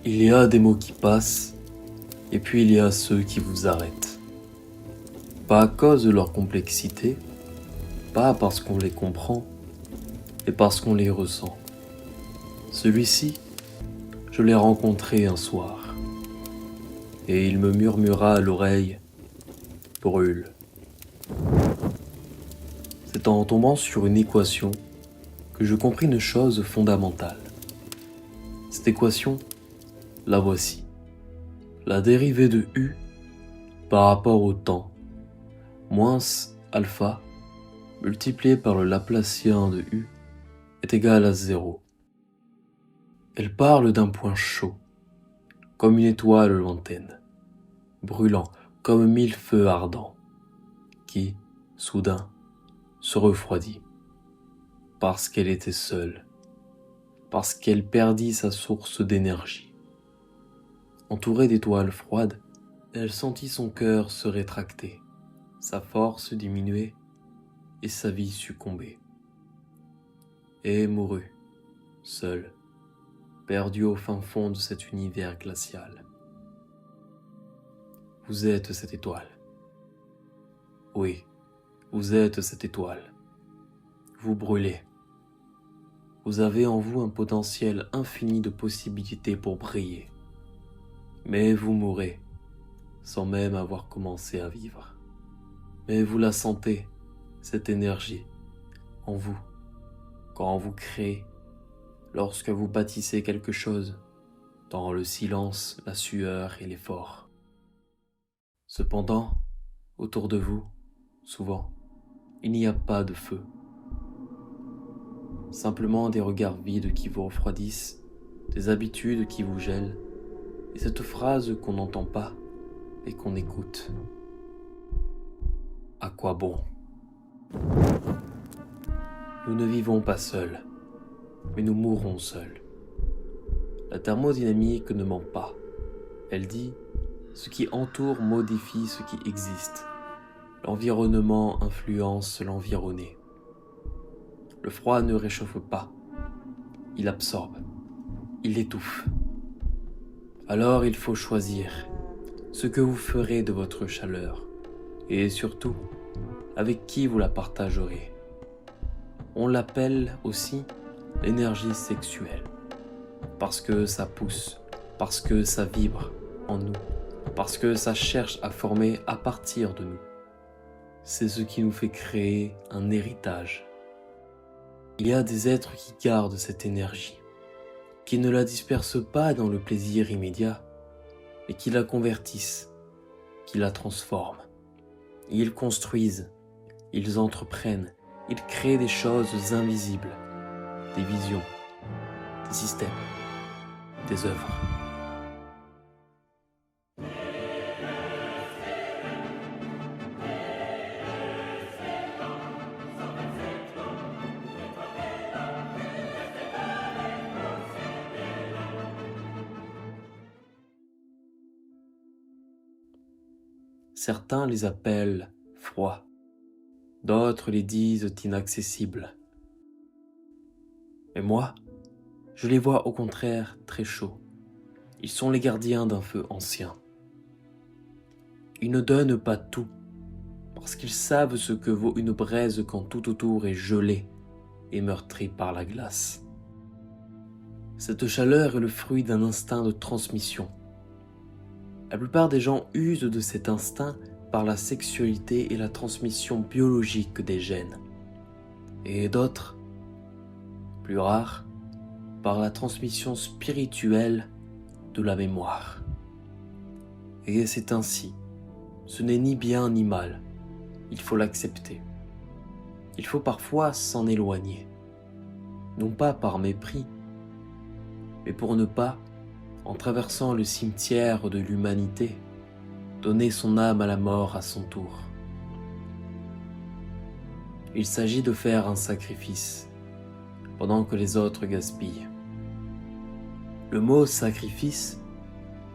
Il y a des mots qui passent, et puis il y a ceux qui vous arrêtent. Pas à cause de leur complexité, pas parce qu'on les comprend, mais parce qu'on les ressent. Celui-ci, je l'ai rencontré un soir, et il me murmura à l'oreille, brûle. C'est en tombant sur une équation que je compris une chose fondamentale. Cette équation, la voici. La dérivée de U par rapport au temps, moins alpha, multiplié par le Laplacien de U, est égal à 0. Elle parle d'un point chaud, comme une étoile lointaine, brûlant comme 1000 feux ardents, qui, soudain, se refroidit, parce qu'elle était seule, parce qu'elle perdit sa source d'énergie. Entourée d'étoiles froides, elle sentit son cœur se rétracter, sa force diminuer et sa vie succomber. Et mourut, seule, perdue au fin fond de cet univers glacial. Vous êtes cette étoile. Oui, vous êtes cette étoile. Vous brûlez. Vous avez en vous un potentiel infini de possibilités pour briller. Mais vous mourrez, sans même avoir commencé à vivre. Mais vous la sentez, cette énergie, en vous, quand vous créez, lorsque vous bâtissez quelque chose, dans le silence, la sueur et l'effort. Cependant, autour de vous, souvent, il n'y a pas de feu. Simplement des regards vides qui vous refroidissent, des habitudes qui vous gèlent, et cette phrase qu'on n'entend pas et qu'on écoute. À quoi bon? Nous ne vivons pas seuls, mais nous mourrons seuls. La thermodynamique ne ment pas. Elle dit « ce qui entoure modifie ce qui existe ». L'environnement influence l'environné. Le froid ne réchauffe pas, il absorbe, il étouffe. Alors il faut choisir ce que vous ferez de votre chaleur et surtout avec qui vous la partagerez. On l'appelle aussi l'énergie sexuelle parce que ça pousse, parce que ça vibre en nous, parce que ça cherche à former à partir de nous. C'est ce qui nous fait créer un héritage. Il y a des êtres qui gardent cette énergie, qui ne la dispersent pas dans le plaisir immédiat, mais qui la convertissent, qui la transforment. Ils construisent, ils entreprennent, ils créent des choses invisibles, des visions, des systèmes, des œuvres. Certains les appellent froids, d'autres les disent inaccessibles. Mais moi, je les vois au contraire très chauds. Ils sont les gardiens d'un feu ancien. Ils ne donnent pas tout, parce qu'ils savent ce que vaut une braise quand tout autour est gelé et meurtri par la glace. Cette chaleur est le fruit d'un instinct de transmission. La plupart des gens usent de cet instinct par la sexualité et la transmission biologique des gènes. Et d'autres, plus rares, par la transmission spirituelle de la mémoire. Et c'est ainsi. Ce n'est ni bien ni mal. Il faut l'accepter. Il faut parfois s'en éloigner. Non pas par mépris, mais pour ne pas, en traversant le cimetière de l'humanité, donner son âme à la mort à son tour. Il s'agit de faire un sacrifice, pendant que les autres gaspillent. Le mot sacrifice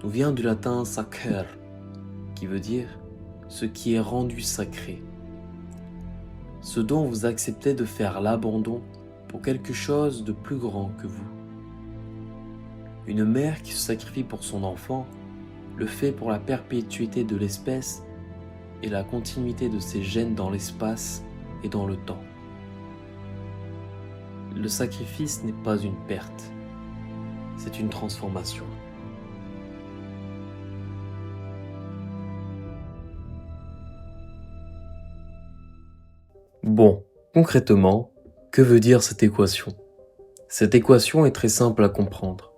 nous vient du latin sacer, qui veut dire ce qui est rendu sacré. Ce dont vous acceptez de faire l'abandon pour quelque chose de plus grand que vous. Une mère qui se sacrifie pour son enfant le fait pour la perpétuité de l'espèce et la continuité de ses gènes dans l'espace et dans le temps. Le sacrifice n'est pas une perte, c'est une transformation. Bon, concrètement, que veut dire cette équation? Cette équation est très simple à comprendre.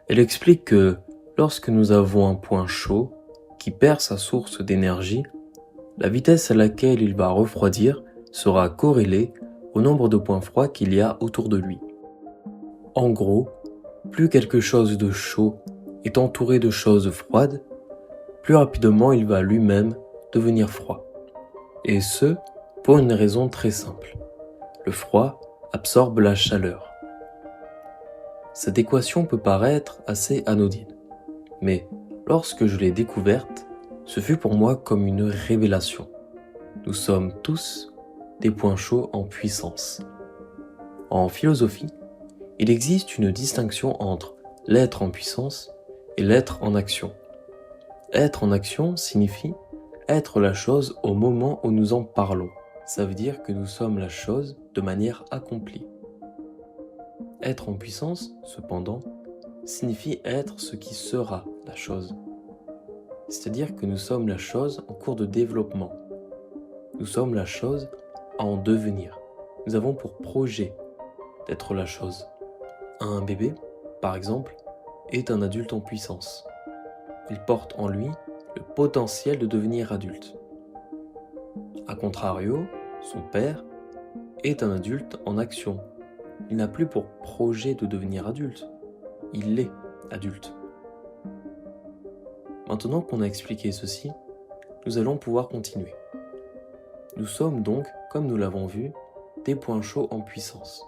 Elle explique que lorsque nous avons un point chaud qui perd sa source d'énergie, la vitesse à laquelle il va refroidir sera corrélée au nombre de points froids qu'il y a autour de lui. En gros, plus quelque chose de chaud est entouré de choses froides, plus rapidement il va lui-même devenir froid. Et ce, pour une raison très simple. Le froid absorbe la chaleur. Cette équation peut paraître assez anodine, mais lorsque je l'ai découverte, ce fut pour moi comme une révélation. Nous sommes tous des points chauds en puissance. En philosophie, il existe une distinction entre l'être en puissance et l'être en action. Être en action signifie être la chose au moment où nous en parlons. Ça veut dire que nous sommes la chose de manière accomplie. Être en puissance, cependant, signifie être ce qui sera la chose. C'est-à-dire que nous sommes la chose en cours de développement. Nous sommes la chose à en devenir. Nous avons pour projet d'être la chose. Un bébé, par exemple, est un adulte en puissance. Il porte en lui le potentiel de devenir adulte. A contrario, son père est un adulte en action. Il n'a plus pour projet de devenir adulte. Il est adulte. Maintenant qu'on a expliqué ceci, nous allons pouvoir continuer. Nous sommes donc, comme nous l'avons vu, des points chauds en puissance.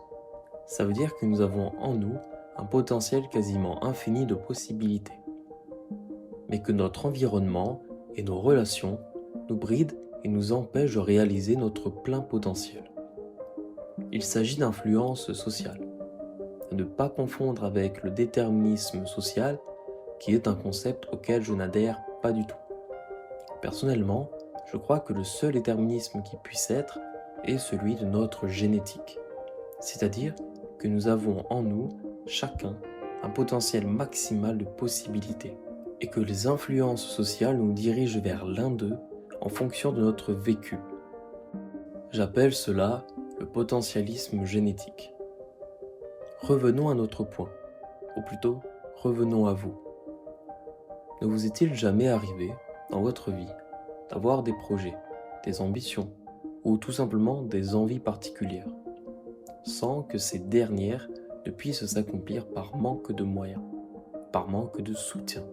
Ça veut dire que nous avons en nous un potentiel quasiment infini de possibilités. Mais que notre environnement et nos relations nous brident et nous empêchent de réaliser notre plein potentiel. Il s'agit d'influence sociale, à ne pas confondre avec le déterminisme social, qui est un concept auquel je n'adhère pas du tout. Personnellement, je crois que le seul déterminisme qui puisse être est celui de notre génétique, c'est-à-dire que nous avons en nous, chacun, un potentiel maximal de possibilités, et que les influences sociales nous dirigent vers l'un d'eux en fonction de notre vécu. J'appelle cela le potentialisme génétique. Revenons à notre point, ou plutôt, revenons à vous. Ne vous est-il jamais arrivé, dans votre vie, d'avoir des projets, des ambitions, ou tout simplement des envies particulières, sans que ces dernières ne puissent s'accomplir par manque de moyens, par manque de soutien?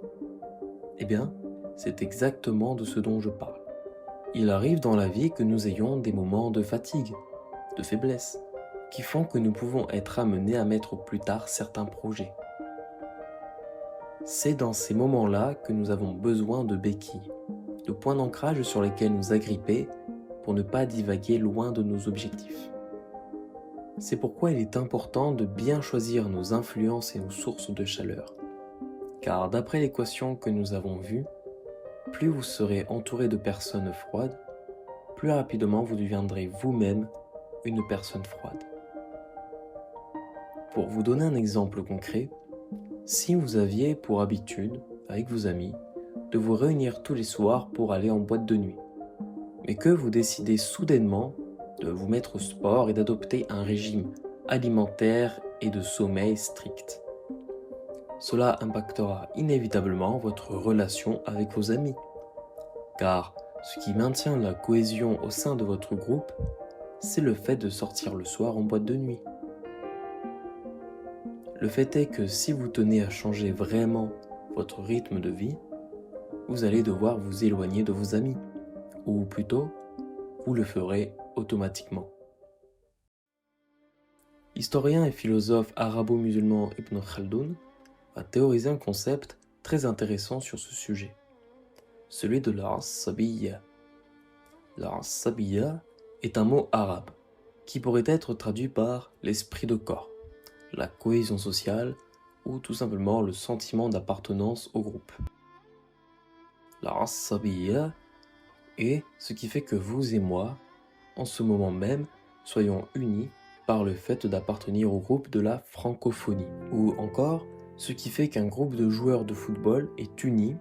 Eh bien, c'est exactement de ce dont je parle. Il arrive dans la vie que nous ayons des moments de fatigue, de faiblesse, qui font que nous pouvons être amenés à mettre plus tard certains projets. C'est dans ces moments-là que nous avons besoin de béquilles, de points d'ancrage sur lesquels nous agripper pour ne pas divaguer loin de nos objectifs. C'est pourquoi il est important de bien choisir nos influences et nos sources de chaleur. Car d'après l'équation que nous avons vue, plus vous serez entouré de personnes froides, plus rapidement vous deviendrez vous-même une personne froide. Pour vous donner un exemple concret, si vous aviez pour habitude, avec vos amis, de vous réunir tous les soirs pour aller en boîte de nuit, mais que vous décidez soudainement de vous mettre au sport et d'adopter un régime alimentaire et de sommeil strict, cela impactera inévitablement votre relation avec vos amis, car ce qui maintient la cohésion au sein de votre groupe, c'est le fait de sortir le soir en boîte de nuit. Le fait est que si vous tenez à changer vraiment votre rythme de vie, vous allez devoir vous éloigner de vos amis, ou plutôt, vous le ferez automatiquement. L'historien et philosophe arabo-musulman Ibn Khaldoun a théorisé un concept très intéressant sur ce sujet, celui de l'as-sabiyya. L'as-sabiyya est un mot arabe qui pourrait être traduit par l'esprit de corps, la cohésion sociale ou tout simplement le sentiment d'appartenance au groupe. La assabiya est ce qui fait que vous et moi, en ce moment même, soyons unis par le fait d'appartenir au groupe de la francophonie, ou encore ce qui fait qu'un groupe de joueurs de football est uni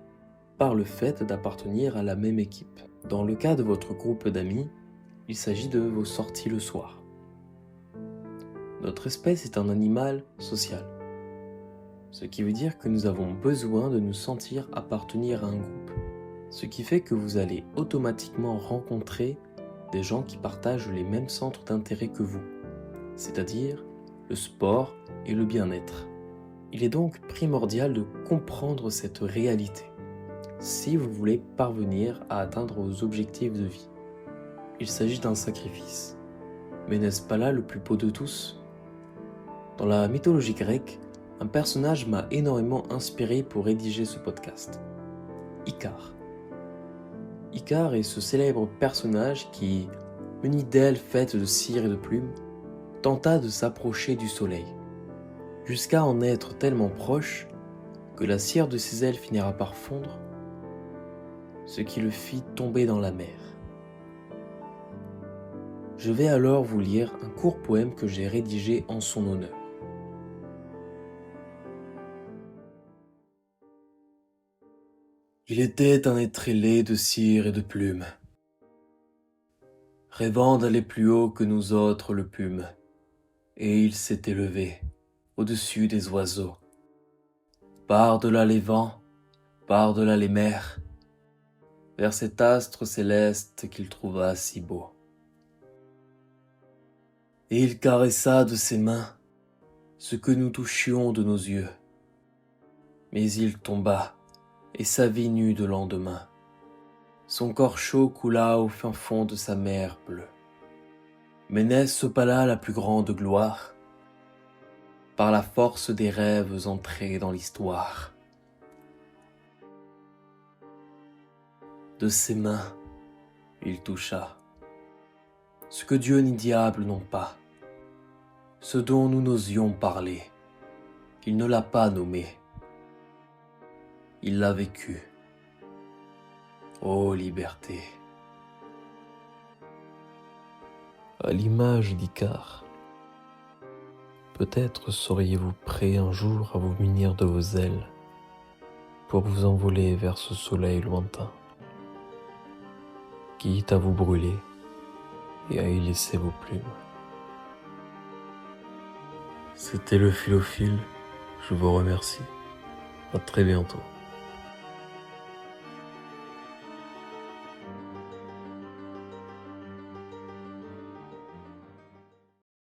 par le fait d'appartenir à la même équipe. Dans le cas de votre groupe d'amis, il s'agit de vos sorties le soir. Notre espèce est un animal social, ce qui veut dire que nous avons besoin de nous sentir appartenir à un groupe, ce qui fait que vous allez automatiquement rencontrer des gens qui partagent les mêmes centres d'intérêt que vous, c'est-à-dire le sport et le bien-être. Il est donc primordial de comprendre cette réalité si vous voulez parvenir à atteindre vos objectifs de vie. Il s'agit d'un sacrifice. Mais n'est-ce pas là le plus beau de tous ? Dans la mythologie grecque, un personnage m'a énormément inspiré pour rédiger ce podcast. Icare. Icare est ce célèbre personnage qui, muni d'ailes faites de cire et de plumes, tenta de s'approcher du soleil, jusqu'à en être tellement proche que la cire de ses ailes finira par fondre, ce qui le fit tomber dans la mer. Je vais alors vous lire un court poème que j'ai rédigé en son honneur. Il était un être ailé de cire et de plumes, rêvant d'aller plus haut que nous autres le pûmes, et il s'est élevé au-dessus des oiseaux, par-delà les vents, par-delà les mers, vers cet astre céleste qu'il trouva si beau. Et il caressa de ses mains ce que nous touchions de nos yeux, mais il tomba et sa vie nue de lendemain. Son corps chaud coula au fin fond de sa mer bleue. Mais n'est-ce pas là la plus grande gloire ? Par la force des rêves entrés dans l'histoire. De ses mains, il toucha ce que Dieu ni diable n'ont pas, ce dont nous n'osions parler. Il ne l'a pas nommé, il l'a vécu. Ô liberté! À l'image d'Icare, peut-être seriez-vous prêt un jour à vous munir de vos ailes pour vous envoler vers ce soleil lointain, quitte à vous brûler et à y laisser vos plumes. C'était le Philophile, je vous remercie. À très bientôt.